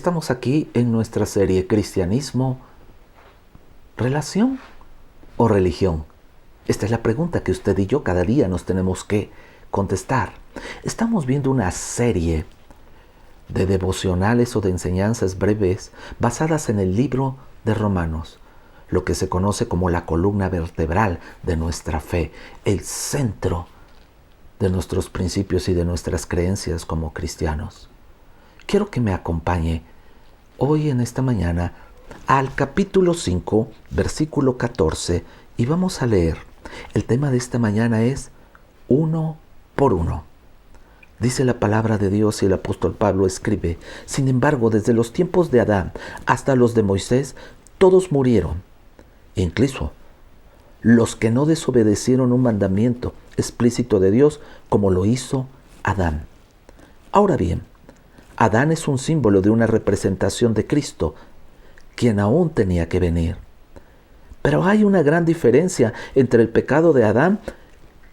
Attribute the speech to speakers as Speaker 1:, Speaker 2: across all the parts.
Speaker 1: Estamos aquí en nuestra serie Cristianismo, ¿relación o religión? Esta es la pregunta que usted y yo cada día nos tenemos que contestar. Estamos viendo una serie de devocionales o de enseñanzas breves basadas en el libro de Romanos, lo que se conoce como la columna vertebral de nuestra fe, el centro de nuestros principios y de nuestras creencias como cristianos. Quiero que me acompañe hoy en esta mañana al capítulo 5, versículo 14, y vamos a leer. El tema de esta mañana es uno por uno. Dice la palabra de Dios y el apóstol Pablo escribe: sin embargo, desde los tiempos de Adán hasta los de Moisés, todos murieron, incluso los que no desobedecieron un mandamiento explícito de Dios como lo hizo Adán. Ahora bien, Adán es un símbolo de una representación de Cristo, quien aún tenía que venir. Pero hay una gran diferencia entre el pecado de Adán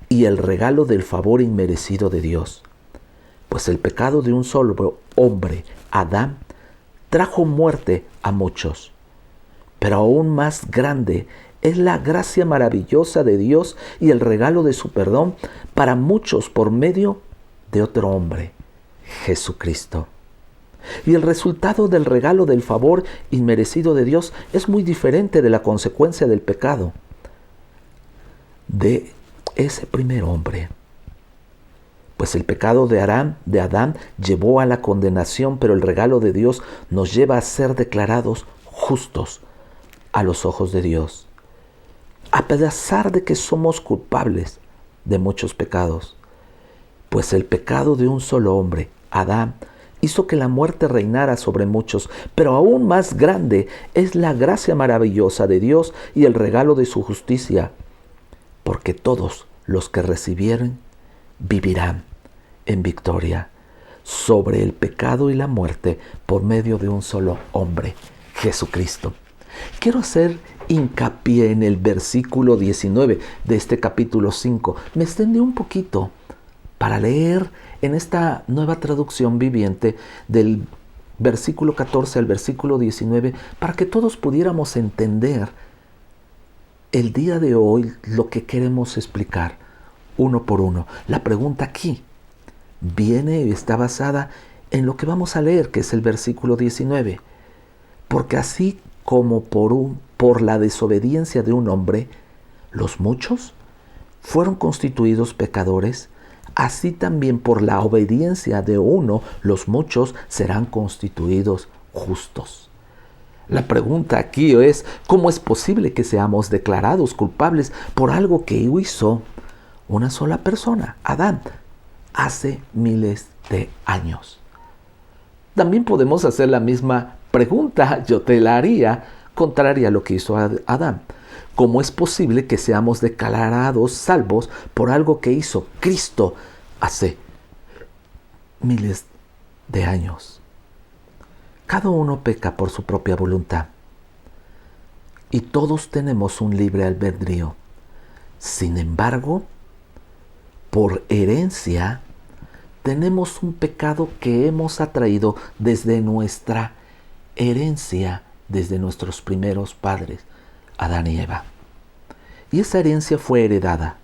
Speaker 1: y el regalo del favor inmerecido de Dios. Pues el pecado de un solo hombre, Adán, trajo muerte a muchos. Pero aún más grande es la gracia maravillosa de Dios y el regalo de su perdón para muchos por medio de otro hombre, Jesucristo. Y el resultado del regalo del favor inmerecido de Dios es muy diferente de la consecuencia del pecado de ese primer hombre. Pues el pecado de Adán llevó a la condenación, pero el regalo de Dios nos lleva a ser declarados justos a los ojos de Dios. A pesar de que somos culpables de muchos pecados, pues el pecado de un solo hombre, Adán, hizo que la muerte reinara sobre muchos, pero aún más grande es la gracia maravillosa de Dios y el regalo de su justicia, porque todos los que recibieren vivirán en victoria sobre el pecado y la muerte por medio de un solo hombre, Jesucristo. Quiero hacer hincapié en el versículo 19 de este capítulo 5. Me extendí un poquito para leer en esta nueva traducción viviente del versículo 14 al versículo 19, para que todos pudiéramos entender el día de hoy lo que queremos explicar uno por uno. La pregunta aquí viene y está basada en lo que vamos a leer, que es el versículo 19. Porque así como por la desobediencia de un hombre, los muchos fueron constituidos pecadores, así también por la obediencia de uno, los muchos serán constituidos justos. La pregunta aquí es: ¿cómo es posible que seamos declarados culpables por algo que hizo una sola persona, Adán, hace miles de años? También podemos hacer la misma pregunta, yo te la haría, contraria a lo que hizo Adán. ¿Cómo es posible que seamos declarados salvos por algo que hizo Cristo hace miles de años? Cada uno peca por su propia voluntad y todos tenemos un libre albedrío. Sin embargo, por herencia, tenemos un pecado que hemos atraído desde nuestra herencia, desde nuestros primeros padres, Adán y Eva. Y esa herencia fue heredada.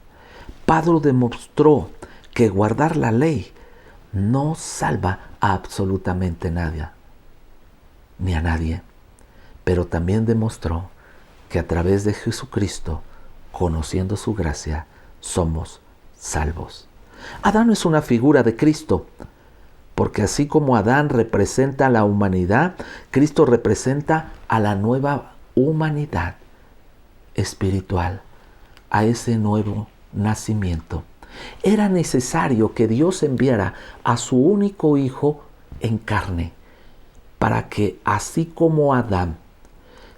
Speaker 1: Pablo demostró que guardar la ley no salva a absolutamente nadie, ni a nadie. Pero también demostró que a través de Jesucristo, conociendo su gracia, somos salvos. Adán es una figura de Cristo, porque así como Adán representa a la humanidad, Cristo representa a la nueva humanidad espiritual, a ese nuevo nacimiento. Era necesario que Dios enviara a su único Hijo en carne, para que así como a Adán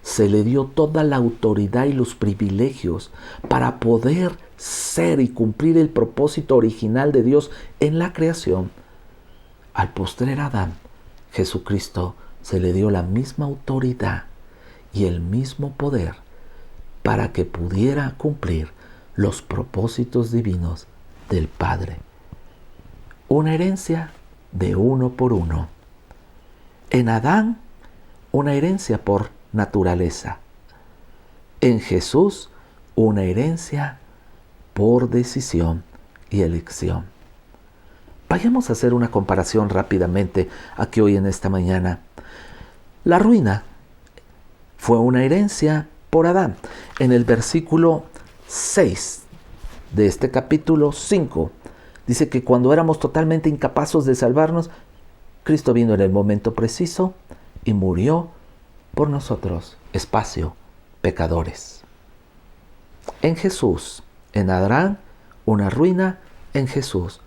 Speaker 1: se le dio toda la autoridad y los privilegios para poder ser y cumplir el propósito original de Dios en la creación, al postrer Adán, Jesucristo, se le dio la misma autoridad y el mismo poder para que pudiera cumplir los propósitos divinos del Padre. Una herencia de uno por uno. En Adán, una herencia por naturaleza. En Jesús, una herencia por decisión y elección. Vayamos a hacer una comparación rápidamente aquí hoy en esta mañana. La ruina fue una herencia por Adán. En el versículo 6 de este capítulo 5, dice que cuando éramos totalmente incapaces de salvarnos, Cristo vino en el momento preciso y murió por nosotros, espacio, pecadores. En Jesús, en Adán, una ruina, en Jesús,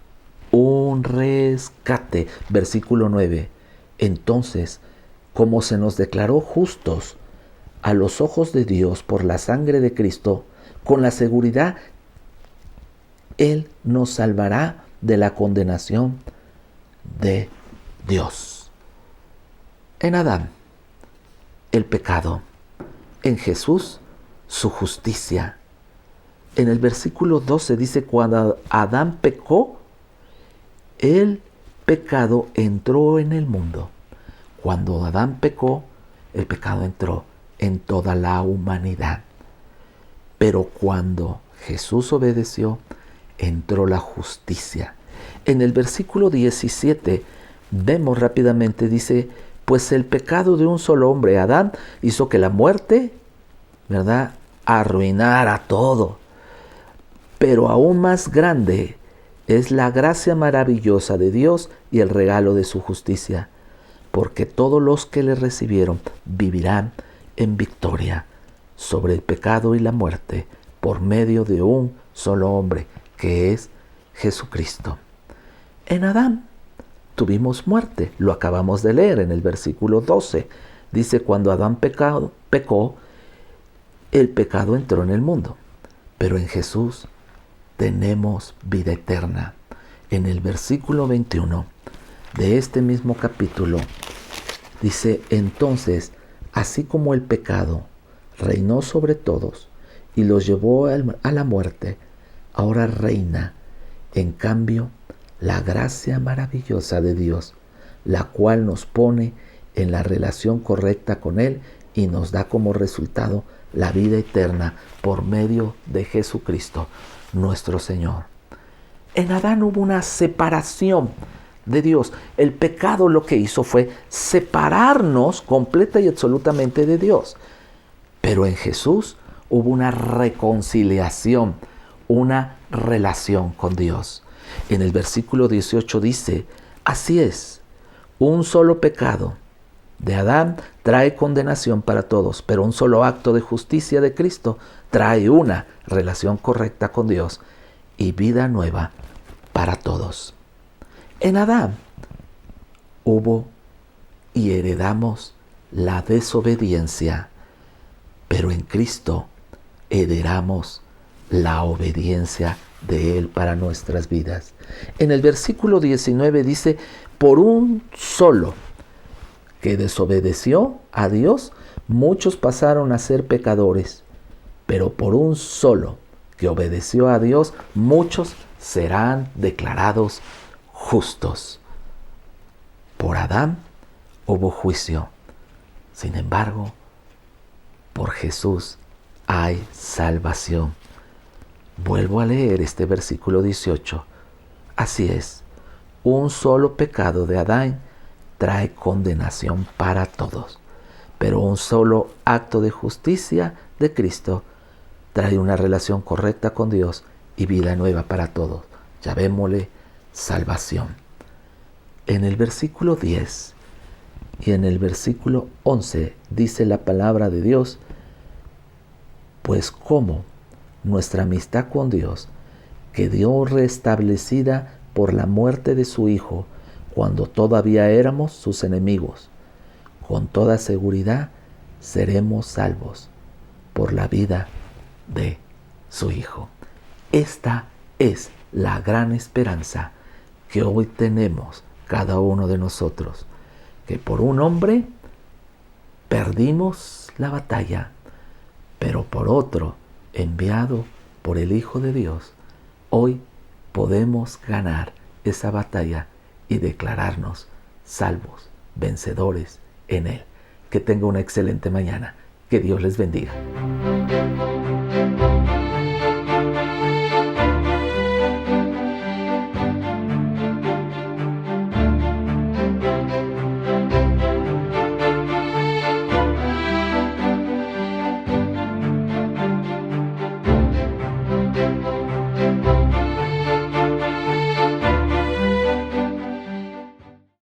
Speaker 1: un rescate. Versículo 9. Entonces, como se nos declaró justos a los ojos de Dios por la sangre de Cristo, con la seguridad, Él nos salvará de la condenación de Dios. En Adán, el pecado. En Jesús, su justicia. En el versículo 12 dice, cuando Adán pecó, el pecado entró en el mundo. Cuando Adán pecó, el pecado entró en toda la humanidad. Pero cuando Jesús obedeció, entró la justicia. En el versículo 17 vemos rápidamente, dice, pues el pecado de un solo hombre, Adán, hizo que la muerte, ¿verdad?, arruinara todo. Pero aún más grande es la gracia maravillosa de Dios y el regalo de su justicia, porque todos los que le recibieron vivirán en victoria sobre el pecado y la muerte por medio de un solo hombre, que es Jesucristo. En Adán tuvimos muerte, lo acabamos de leer en el versículo 12. Dice, cuando Adán pecó, el pecado entró en el mundo. Pero en Jesús tenemos vida eterna. En el versículo 21 de este mismo capítulo dice, entonces, así como el pecado reinó sobre todos y los llevó a la muerte, ahora reina, en cambio, la gracia maravillosa de Dios, la cual nos pone en la relación correcta con Él y nos da como resultado la vida eterna por medio de Jesucristo, nuestro Señor. En Adán hubo una separación de Dios. El pecado lo que hizo fue separarnos completa y absolutamente de Dios. Pero en Jesús hubo una reconciliación, una relación con Dios. En el versículo 18 dice, así es, un solo pecado de Adán trae condenación para todos, pero un solo acto de justicia de Cristo trae una relación correcta con Dios y vida nueva para todos. En Adán hubo y heredamos la desobediencia, pero en Cristo heredamos la obediencia de Él para nuestras vidas. En el versículo 19 dice, por un solo que desobedeció a Dios, muchos pasaron a ser pecadores, pero por un solo que obedeció a Dios, muchos serán declarados justos. Por Adán hubo juicio, sin embargo, por Jesús hay salvación. Vuelvo a leer este versículo 18. Así es, un solo pecado de Adán trae condenación para todos, pero un solo acto de justicia de Cristo trae una relación correcta con Dios y vida nueva para todos. Llamémosle salvación. En el versículo 10 y en el versículo 11 dice la palabra de Dios, pues como nuestra amistad con Dios quedó restablecida por la muerte de su Hijo cuando todavía éramos sus enemigos, con toda seguridad seremos salvos por la vida de su Hijo. Esta es la gran esperanza que hoy tenemos cada uno de nosotros, que por un hombre perdimos la batalla, pero por otro, enviado por el Hijo de Dios, hoy podemos ganar esa batalla y declararnos salvos vencedores en Él. Que tenga una excelente mañana. Que Dios les bendiga.